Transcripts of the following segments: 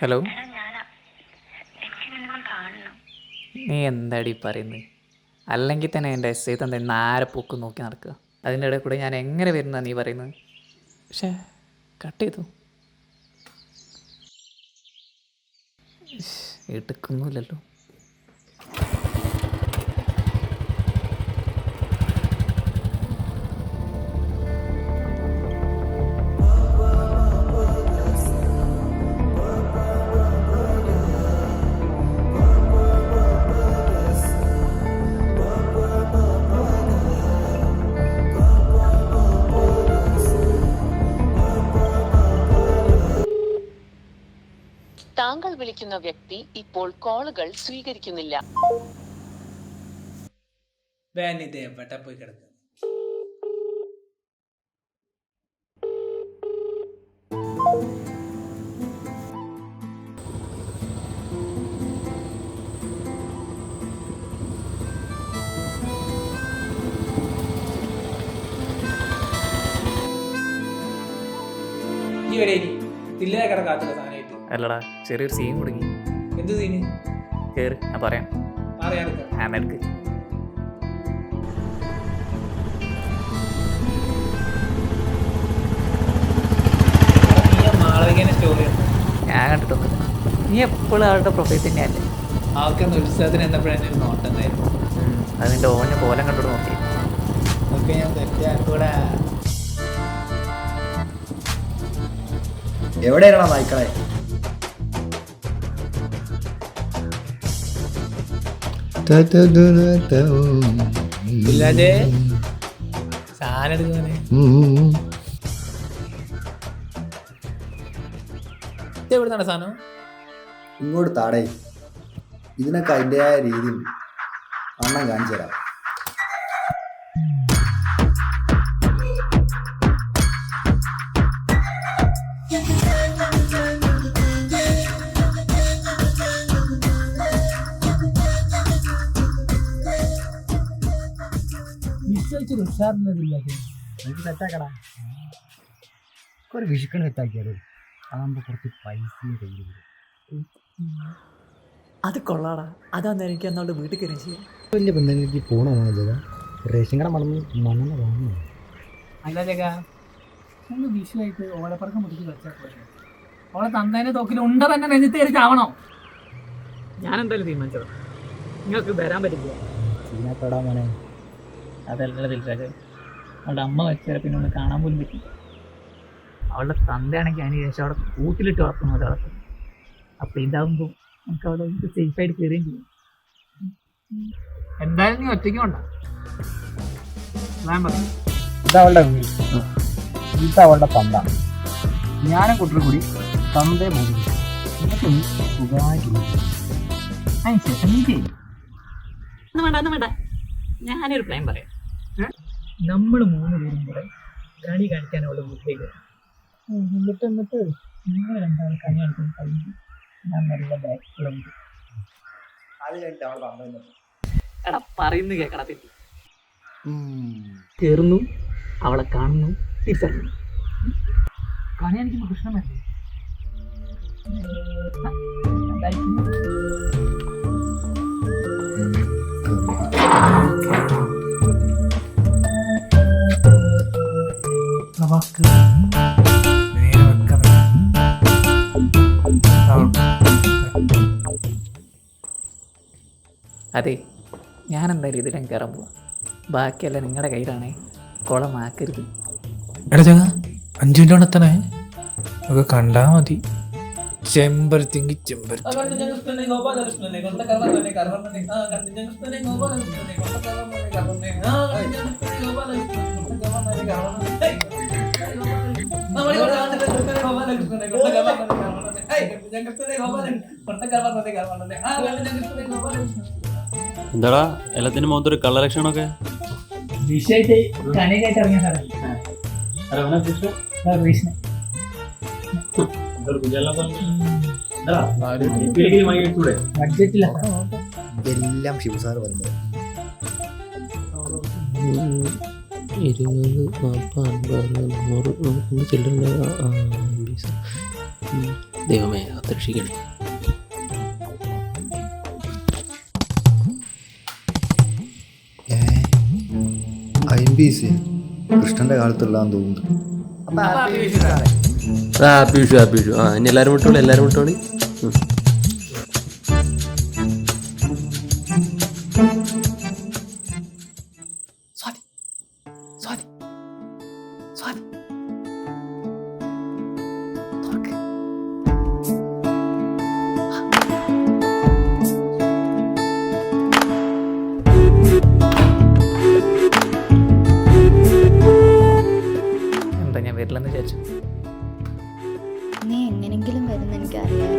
Hello. എടാ എനിക്ക് നിന്നെ കാണണം. നീ എന്താടി പറയുന്നത്? അല്ലെങ്കിൽ തന്നെ എൻ്റെ എസ് ഐ തന്നെ നാരെ പൊക്ക് നോക്കി നടക്കുക. അതിൻ്റെ ഇടയിൽ കൂടെ ഞാൻ എങ്ങനെ വരുന്ന നീ പറയുന്നത്? പക്ഷേ കട്ട് ചെയ്തു, എടുക്കുന്നില്ലല്ലോ. താങ്കൾ വിളിക്കുന്ന വ്യക്തി ഇപ്പോൾ കോളുകൾ സ്വീകരിക്കുന്നില്ല. ഇത് എവിടെ പോയി കിടക്കുക? ഈ എവിടെ തില്ലേ കിടക്കാത്ത സാധനമായിട്ട്? അല്ലടാ, ചെറിയൊരു സീൻ കൊടുങ്ങി. എന്ത് സീന്? കയറി, ഞാൻ പറയാം. പറയാറുണ്ട്. ഞാൻ കണ്ടിട്ടൊന്നുമില്ല. നീ എപ്പോഴും ആളുടെ പ്രൊഫൈൽ തന്നെയല്ലേ? ആൾക്കെന്ന് ഉത്സവത്തിന് എന്നപ്പോഴെന്നെ ഒരു നോട്ടം ഉണ്ടായിരുന്നു. അതിൻ്റെ ഓനെ കോലം കണ്ടോട് നോക്കി. ഒക്കെ ഞാൻ തെറ്റാക്കൂടാ. എവിടെയാണോ നായ്ക്കളെ? ഇല്ലാതെ സാധനം എടുക്കുന്നേ. എവിടുന്നാണ് സാധനം? ഇങ്ങോട്ട് താടേ. ഇതിനൊക്കെ അതിൻ്റെതായ രീതിയുണ്ട്. അണ്ണം കാണിച്ചു തരാം. ഒരു വിഷുക്കണ് സെറ്റാക്കിയാലോ? അതാകുമ്പോ കുറച്ച് പൈസയും കയ്യിൽ വരും. അത് കൊള്ളാടാ. അതാന്ന് എനിക്ക് എന്നോട് വീട്ടിൽ കയറി ചെയ്യാം. വലിയ ബന്ധങ്ങൾക്ക് പോകണമെന്നില്ല. റേഷൻ കട മണ്ണെണ്ണ വാങ്ങുന്നു. അല്ല ചേക്കാ, ഒന്ന് വിഷുവായിട്ട് ഓലപ്പറക്കം മുറിച്ച് വെച്ചാൽ പോലെ ഓളെ തന്നതിന്റെ തോക്കിൽ ഉണ്ട തന്നെ നെഞ്ചത്ത് കയറിച്ചാവണോ? ഞാൻ എന്തായാലും തീരുമാനിച്ചത് നിങ്ങൾക്ക് വരാൻ പറ്റില്ല. ചീനത്തോടാ മോനെ. അതല്ല തിരിച്ചാൽ അവളുടെ അമ്മ വെച്ചാൽ പിന്നെ ഒന്ന് കാണാൻ പോലും പറ്റില്ല. അവളുടെ തന്തയാണെങ്കിൽ അതിന് ശേഷം അവിടെ കൂട്ടിലിട്ട് വളർത്തുന്ന പോലെ വളർത്തും. അപ്പം ഇതാകുമ്പോൾ നമുക്ക് അവിടെ സേഫായിട്ട് കയറുകയും ചെയ്യും. എന്തായാലും നീ ഒറ്റയ്ക്ക് കൊണ്ട ഇതവളുടെ വീട്, ഇതവളുടെ തന്ത. ഞാനും കുട്ടികൾ കൂടി തന്തയെ പോകും. എനിക്കൊന്ന് സുഖമായിട്ടില്ല. അതിനുശേഷം നീ ചെയ്യും. വേണ്ട, ഞാനൊരു പ്ലാൻ പറയാം. നമ്മൾ 3 പേരും കൂടെ കണി കാണിക്കാൻ അവളുടെ വീട്ടിലേക്ക് വരും. എന്നിട്ട് നിങ്ങൾ 2 ആൾ കണി കാണിക്കാൻ കഴിഞ്ഞു. ഞാൻ നല്ല ബാക്കിലുണ്ട്. അത് കഴിഞ്ഞിട്ട് അവൾ തന്ത എടാ പറയുന്നു കേൾക്കണ തെറ്റി. കയറുന്നു, അവളെ കാണുന്നു, തിരിച്ചറിയുന്നു. കണി കാണിക്കുമ്പോൾ കൃഷ്ണമല്ലേ? അതെ, ഞാൻ എന്തായാലും ഇതിലും കയറാൻ പോവാം. ബാക്കിയെല്ലാം നിങ്ങളുടെ കയ്യിലാണേ. കുളമാക്കരുത്. എടാ ചങ്ങ, 5 മിനിറ്റ് കൊണ്ട് എത്തണേ. ഒക്കെ കണ്ടാ മതി. ചെമ്പരത്തിങ്കി ചെമ്പരത്തി. എന്താടാ എല്ലാത്തിനും മുഖത്തൊരു കളർ ലക്ഷണമൊക്കെ? വിഷയത്തെ കണിയായിട്ട് ഇറങ്ങിയ ബഡ്ജറ്റില്ല. ഇതെല്ലാം ശിവസാറ് വരുന്നത്. 20, 40, 50, 100 ചില്ലറുണ്ട്. ദൈവമേ രക്ഷിക്കണേ. IMBC കൃഷ്ണന്റെ കാലത്തുള്ളതാന്ന് തോന്നുന്നു. Happy Vishu happy Vishu. ആ ഇനി എല്ലാവരും വിട്ടോളി, എല്ലാവരും വിട്ടോളി. സ്വാതി സ്വാതി സ്വാതി തുറക്ക്. എന്താ ഞാൻ വരില്ലെന്ന് വിചാരിച്ചു. നീ എങ്ങനെങ്കിലും വരുന്ന എനിക്കറിയാം.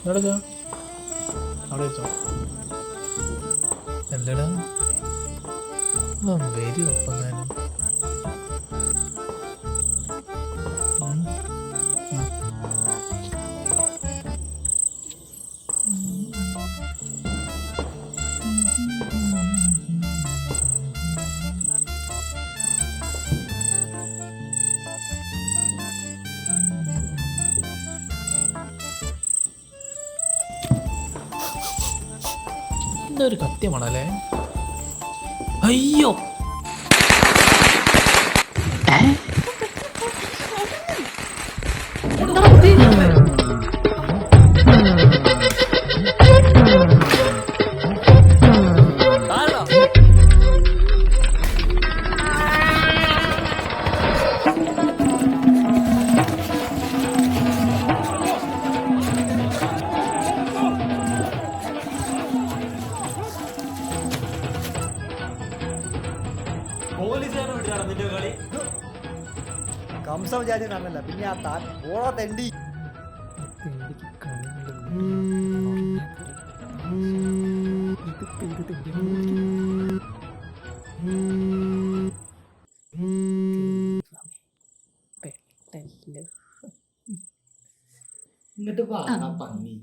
അവിടെ വെച്ചോ. അല്ലടാ വരും ഒപ്പം ഞാനും. എന്തൊരു കത്യമാണല്ലേ. അയ്യോ കംസ വിചാരിച്ച് നടന്നല്ല, പിന്നെ ആ താൻ ഓളോ തെണ്ടി. എന്നിട്ട് പന്നി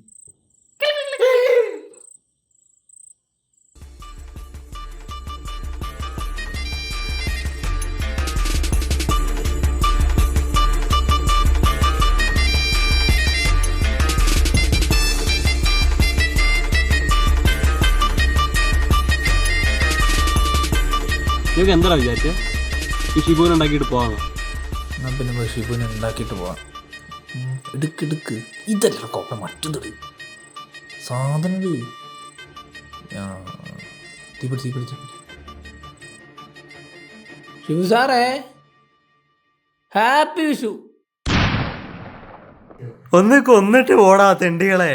നിങ്ങൾക്ക് എന്താ വിചാരിച്ചേ ഈ ഷിബുവിനെ ഉണ്ടാക്കിയിട്ട് പോകാം? എന്നാൽ പിന്നെ ഷിബുവിനെ ഉണ്ടാക്കിയിട്ട് പോവാം. എടുക്ക് ഇതല്ല കോപ്പ മറ്റൊന്നത് സാധനം. തീപിടി ഷിബു സാറേ ഹാപ്പി വിഷു. ഒന്ന് കൊന്നിട്ട് ഓടാ തെണ്ടികളെ.